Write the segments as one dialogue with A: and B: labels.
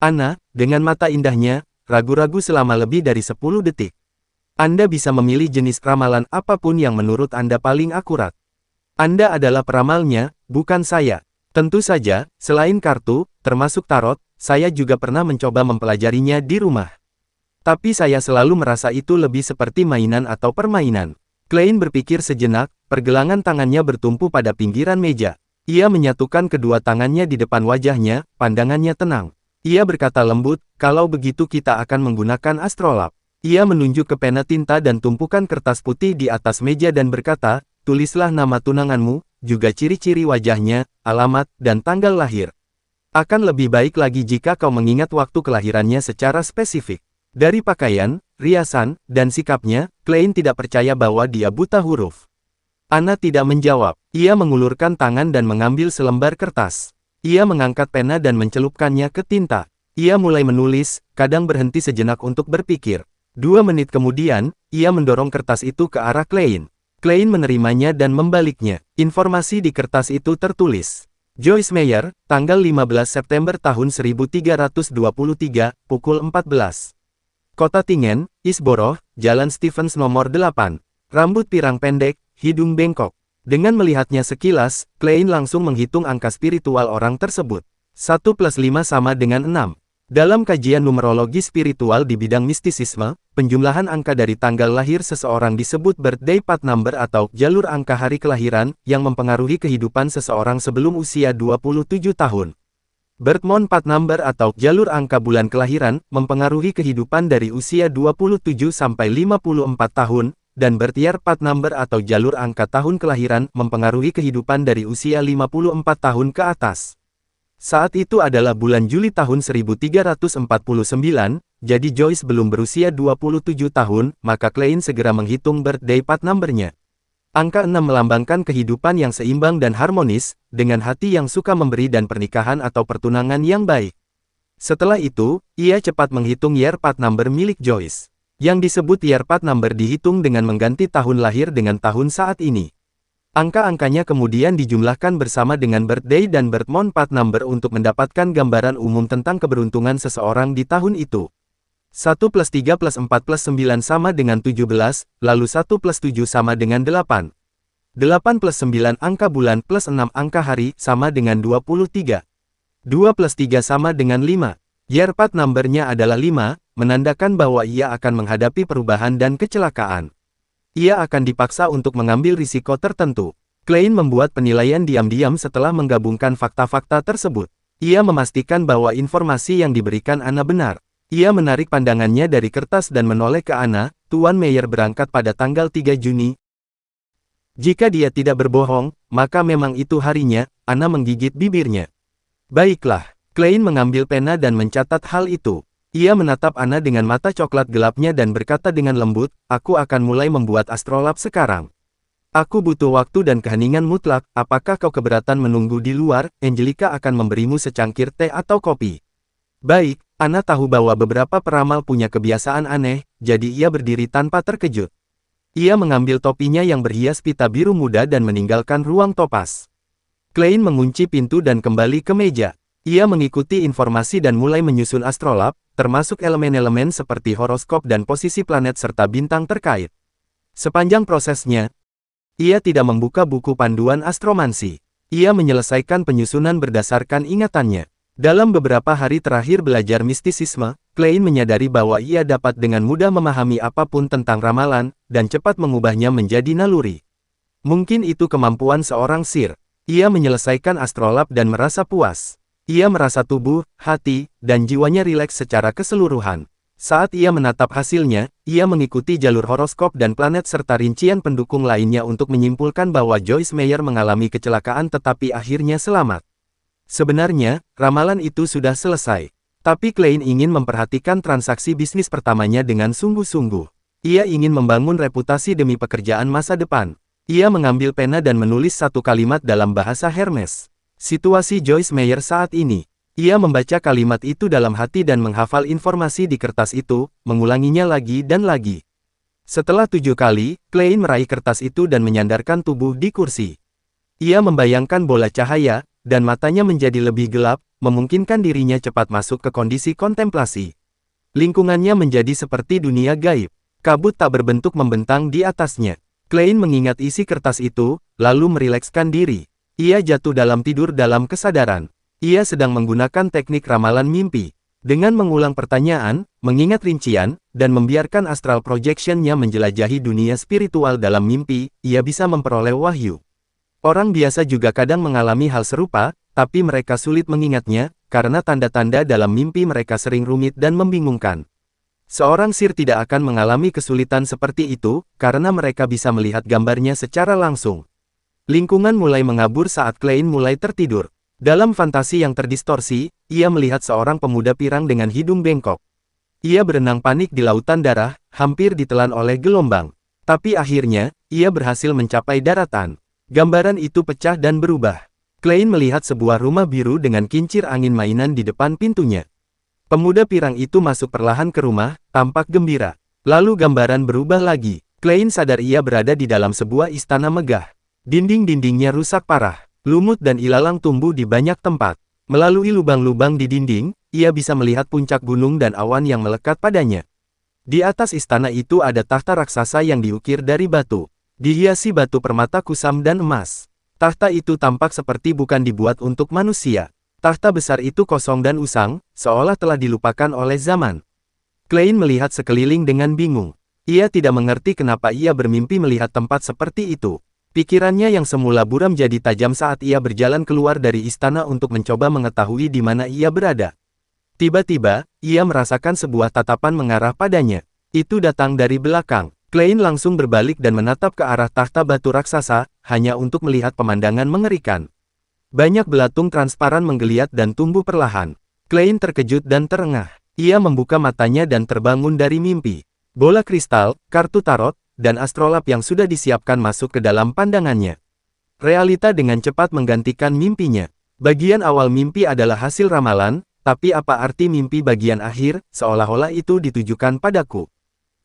A: Anna, dengan mata indahnya, ragu-ragu selama lebih dari 10 detik. Anda bisa memilih jenis ramalan apapun yang menurut Anda paling akurat. Anda adalah peramalnya, bukan saya. Tentu saja, selain kartu, termasuk tarot, saya juga pernah mencoba mempelajarinya di rumah. Tapi saya selalu merasa itu lebih seperti mainan atau permainan. Klein berpikir sejenak, pergelangan tangannya bertumpu pada pinggiran meja. Ia menyatukan kedua tangannya di depan wajahnya, pandangannya tenang. Ia berkata lembut, kalau begitu kita akan menggunakan astrolab. Ia menunjuk ke pena tinta dan tumpukan kertas putih di atas meja dan berkata, tulislah nama tunanganmu, juga ciri-ciri wajahnya, alamat, dan tanggal lahir. Akan lebih baik lagi jika kau mengingat waktu kelahirannya secara spesifik. Dari pakaian, riasan, dan sikapnya, Klein tidak percaya bahwa dia buta huruf. Anna tidak menjawab. Ia mengulurkan tangan dan mengambil selembar kertas. Ia mengangkat pena dan mencelupkannya ke tinta. Ia mulai menulis, kadang berhenti sejenak untuk berpikir. 2 menit kemudian, ia mendorong kertas itu ke arah Klein. Klein menerimanya dan membaliknya. Informasi di kertas itu tertulis. Joyce Meyer, tanggal 15 September tahun 1323, pukul 14. Kota Tingen, Isborough, Jalan Stevens nomor 8. Rambut pirang pendek, hidung bengkok. Dengan melihatnya sekilas, Klein langsung menghitung angka spiritual orang tersebut. 1 plus 5 sama dengan 6. Dalam kajian numerologi spiritual di bidang mistisisme, penjumlahan angka dari tanggal lahir seseorang disebut birthday path number atau jalur angka hari kelahiran yang mempengaruhi kehidupan seseorang sebelum usia 27 tahun. Birth month path number atau jalur angka bulan kelahiran mempengaruhi kehidupan dari usia 27 sampai 54 tahun. Dan birth year path number atau jalur angka tahun kelahiran mempengaruhi kehidupan dari usia 54 tahun ke atas. Saat itu adalah bulan Juli tahun 1349, jadi Joyce belum berusia 27 tahun, maka Klein segera menghitung birthday path number-nya. Angka 6 melambangkan kehidupan yang seimbang dan harmonis, dengan hati yang suka memberi dan pernikahan atau pertunangan yang baik. Setelah itu, ia cepat menghitung year path number milik Joyce. Yang disebut year path number dihitung dengan mengganti tahun lahir dengan tahun saat ini. Angka-angkanya kemudian dijumlahkan bersama dengan birthday dan birth month path number untuk mendapatkan gambaran umum tentang keberuntungan seseorang di tahun itu. 1 plus 3 plus 4 plus 9 sama dengan 17, lalu 1 plus 7 sama dengan 8. 8 plus 9 angka bulan plus 6 angka hari sama dengan 23. 2 plus 3 sama dengan 5. Year path number-nya adalah 5, menandakan bahwa ia akan menghadapi perubahan dan kecelakaan. Ia akan dipaksa untuk mengambil risiko tertentu. Klein membuat penilaian diam-diam setelah menggabungkan fakta-fakta tersebut. Ia memastikan bahwa informasi yang diberikan Anna benar. Ia menarik pandangannya dari kertas dan menoleh ke Anna. Tuan Meyer berangkat pada tanggal 3 Juni. Jika dia tidak berbohong, maka memang itu harinya. Anna menggigit bibirnya. Baiklah, Klein mengambil pena dan mencatat hal itu. Ia menatap Anna dengan mata coklat gelapnya dan berkata dengan lembut, aku akan mulai membuat astrolab sekarang. Aku butuh waktu dan keheningan mutlak, apakah kau keberatan menunggu di luar? Angelica akan memberimu secangkir teh atau kopi. Baik, Anna tahu bahwa beberapa peramal punya kebiasaan aneh, jadi ia berdiri tanpa terkejut. Ia mengambil topinya yang berhias pita biru muda dan meninggalkan ruang topas. Klein mengunci pintu dan kembali ke meja. Ia mengikuti informasi dan mulai menyusun astrolab, termasuk elemen-elemen seperti horoskop dan posisi planet serta bintang terkait. Sepanjang prosesnya, ia tidak membuka buku panduan astromansi. Ia menyelesaikan penyusunan berdasarkan ingatannya. Dalam beberapa hari terakhir belajar mistisisme, Klein menyadari bahwa ia dapat dengan mudah memahami apapun tentang ramalan, dan cepat mengubahnya menjadi naluri. Mungkin itu kemampuan seorang sihir. Ia menyelesaikan astrolab dan merasa puas. Ia merasa tubuh, hati, dan jiwanya rileks secara keseluruhan. Saat ia menatap hasilnya, ia mengikuti jalur horoskop dan planet serta rincian pendukung lainnya untuk menyimpulkan bahwa Joyce Meyer mengalami kecelakaan tetapi akhirnya selamat. Sebenarnya, ramalan itu sudah selesai. Tapi Klein ingin memperhatikan transaksi bisnis pertamanya dengan sungguh-sungguh. Ia ingin membangun reputasi demi pekerjaan masa depan. Ia mengambil pena dan menulis satu kalimat dalam bahasa Hermes. Situasi Joyce Meyer saat ini. Ia membaca kalimat itu dalam hati dan menghafal informasi di kertas itu, mengulanginya lagi dan lagi. Setelah 7 kali, Klein meraih kertas itu dan menyandarkan tubuh di kursi. Ia membayangkan bola cahaya, dan matanya menjadi lebih gelap, memungkinkan dirinya cepat masuk ke kondisi kontemplasi. Lingkungannya menjadi seperti dunia gaib. Kabut tak berbentuk membentang di atasnya. Klein mengingat isi kertas itu, lalu merilekskan diri. Ia jatuh dalam tidur dalam kesadaran. Ia sedang menggunakan teknik ramalan mimpi. Dengan mengulang pertanyaan, mengingat rincian, dan membiarkan astral projection-nya menjelajahi dunia spiritual dalam mimpi, ia bisa memperoleh wahyu. Orang biasa juga kadang mengalami hal serupa, tapi mereka sulit mengingatnya, karena tanda-tanda dalam mimpi mereka sering rumit dan membingungkan. Seorang sir tidak akan mengalami kesulitan seperti itu, karena mereka bisa melihat gambarnya secara langsung. Lingkungan mulai mengabur saat Klein mulai tertidur. Dalam fantasi yang terdistorsi, ia melihat seorang pemuda pirang dengan hidung bengkok. Ia berenang panik di lautan darah, hampir ditelan oleh gelombang. Tapi akhirnya, ia berhasil mencapai daratan. Gambaran itu pecah dan berubah. Klein melihat sebuah rumah biru dengan kincir angin mainan di depan pintunya. Pemuda pirang itu masuk perlahan ke rumah, tampak gembira. Lalu gambaran berubah lagi. Klein sadar ia berada di dalam sebuah istana megah. Dinding-dindingnya rusak parah. Lumut dan ilalang tumbuh di banyak tempat. Melalui lubang-lubang di dinding, ia bisa melihat puncak gunung dan awan yang melekat padanya. Di atas istana itu ada tahta raksasa yang diukir dari batu. Dihiasi batu permata kusam dan emas. Tahta itu tampak seperti bukan dibuat untuk manusia. Tahta besar itu kosong dan usang, seolah telah dilupakan oleh zaman. Klein melihat sekeliling dengan bingung. Ia tidak mengerti kenapa ia bermimpi melihat tempat seperti itu. Pikirannya yang semula buram jadi tajam saat ia berjalan keluar dari istana untuk mencoba mengetahui di mana ia berada. Tiba-tiba, ia merasakan sebuah tatapan mengarah padanya. Itu datang dari belakang. Klein langsung berbalik dan menatap ke arah tahta batu raksasa, hanya untuk melihat pemandangan mengerikan. Banyak belatung transparan menggeliat dan tumbuh perlahan. Klein terkejut dan terengah. Ia membuka matanya dan terbangun dari mimpi. Bola kristal, kartu tarot, dan astrolab yang sudah disiapkan masuk ke dalam pandangannya. Realita dengan cepat menggantikan mimpinya. Bagian awal mimpi adalah hasil ramalan, tapi apa arti mimpi bagian akhir, seolah-olah itu ditujukan padaku.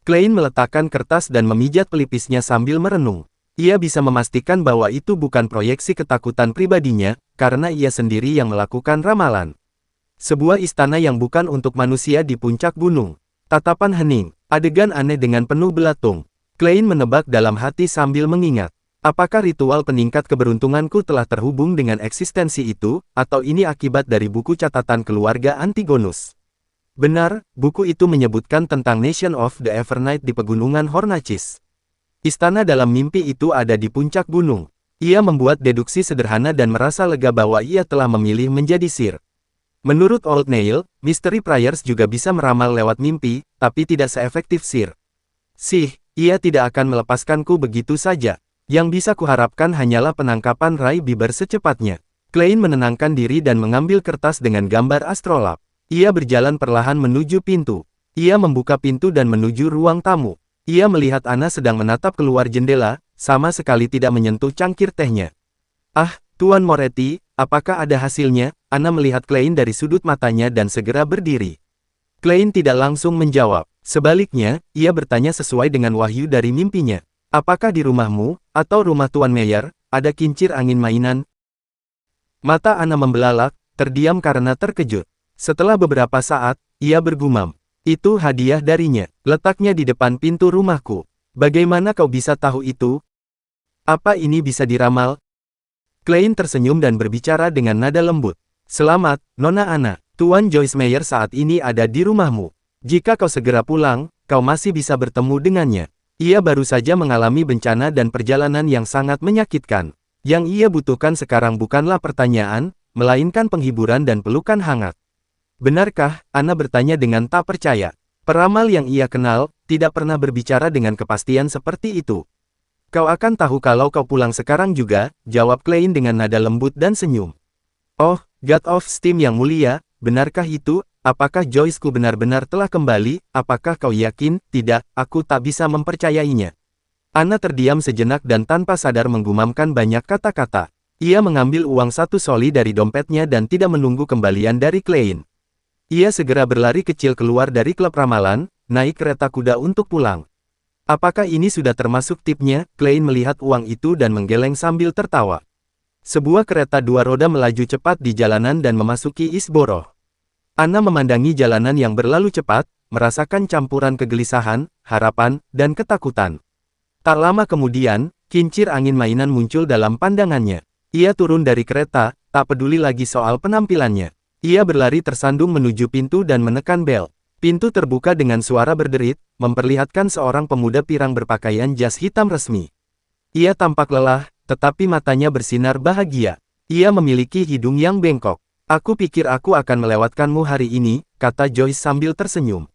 A: Klein meletakkan kertas dan memijat pelipisnya sambil merenung. Ia bisa memastikan bahwa itu bukan proyeksi ketakutan pribadinya, karena ia sendiri yang melakukan ramalan. Sebuah istana yang bukan untuk manusia di puncak gunung. Tatapan hening, adegan aneh dengan penuh belatung. Klein menebak dalam hati sambil mengingat. Apakah ritual peningkat keberuntunganku telah terhubung dengan eksistensi itu, atau ini akibat dari buku catatan keluarga Antigonus? Benar, buku itu menyebutkan tentang Nation of the Evernight di pegunungan Hornachis. Istana dalam mimpi itu ada di puncak gunung. Ia membuat deduksi sederhana dan merasa lega bahwa ia telah memilih menjadi Sir. Menurut Old Nail, Mystery Prayers juga bisa meramal lewat mimpi, tapi tidak seefektif Sir. Ia tidak akan melepaskanku begitu saja. Yang bisa kuharapkan hanyalah penangkapan Rai Bieber secepatnya. Klein menenangkan diri dan mengambil kertas dengan gambar astrolab. Ia berjalan perlahan menuju pintu. Ia membuka pintu dan menuju ruang tamu. Ia melihat Anna sedang menatap keluar jendela, sama sekali tidak menyentuh cangkir tehnya. Ah, Tuan Moretti, apakah ada hasilnya? Anna melihat Klein dari sudut matanya dan segera berdiri. Klein tidak langsung menjawab. Sebaliknya, ia bertanya sesuai dengan wahyu dari mimpinya. Apakah di rumahmu, atau rumah Tuan Meyer, ada kincir angin mainan? Mata Anna membelalak, terdiam karena terkejut. Setelah beberapa saat, ia bergumam. Itu hadiah darinya, letaknya di depan pintu rumahku. Bagaimana kau bisa tahu itu? Apa ini bisa diramal? Klein tersenyum dan berbicara dengan nada lembut. Selamat, Nona Anna. Tuan Joyce Meyer saat ini ada di rumahmu. Jika kau segera pulang, kau masih bisa bertemu dengannya. Ia baru saja mengalami bencana dan perjalanan yang sangat menyakitkan. Yang ia butuhkan sekarang bukanlah pertanyaan, melainkan penghiburan dan pelukan hangat. Benarkah? Anna bertanya dengan tak percaya. Peramal yang ia kenal, tidak pernah berbicara dengan kepastian seperti itu. Kau akan tahu kalau kau pulang sekarang juga, jawab Klein dengan nada lembut dan senyum. Oh, God of Steam yang mulia, benarkah itu? Apakah Joyce-ku benar-benar telah kembali? Apakah kau yakin? Tidak, aku tak bisa mempercayainya. Anna terdiam sejenak dan tanpa sadar menggumamkan banyak kata-kata. Ia mengambil uang 1 soli dari dompetnya dan tidak menunggu kembalian dari Klein. Ia segera berlari kecil keluar dari klub ramalan, naik kereta kuda untuk pulang. Apakah ini sudah termasuk tipnya? Klein melihat uang itu dan menggeleng sambil tertawa. Sebuah kereta dua roda melaju cepat di jalanan dan memasuki Isborough. Anna memandangi jalanan yang berlalu cepat, merasakan campuran kegelisahan, harapan, dan ketakutan. Tak lama kemudian, kincir angin mainan muncul dalam pandangannya. Ia turun dari kereta, tak peduli lagi soal penampilannya. Ia berlari tersandung menuju pintu dan menekan bel. Pintu terbuka dengan suara berderit, memperlihatkan seorang pemuda pirang berpakaian jas hitam resmi. Ia tampak lelah, tetapi matanya bersinar bahagia. Ia memiliki hidung yang bengkok. Aku pikir aku akan melewatkanmu hari ini, kata Joyce sambil tersenyum.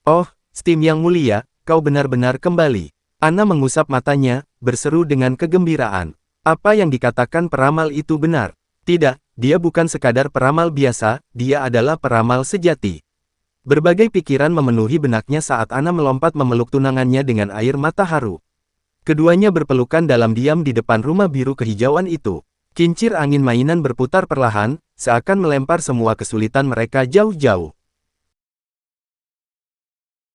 A: Oh, Steam yang mulia, kau benar-benar kembali. Anna mengusap matanya, berseru dengan kegembiraan. Apa yang dikatakan peramal itu benar? Tidak, dia bukan sekadar peramal biasa, dia adalah peramal sejati. Berbagai pikiran memenuhi benaknya saat Anna melompat memeluk tunangannya dengan air mata haru. Keduanya berpelukan dalam diam di depan rumah biru kehijauan itu. Kincir angin mainan berputar perlahan, seakan melempar semua kesulitan mereka jauh-jauh.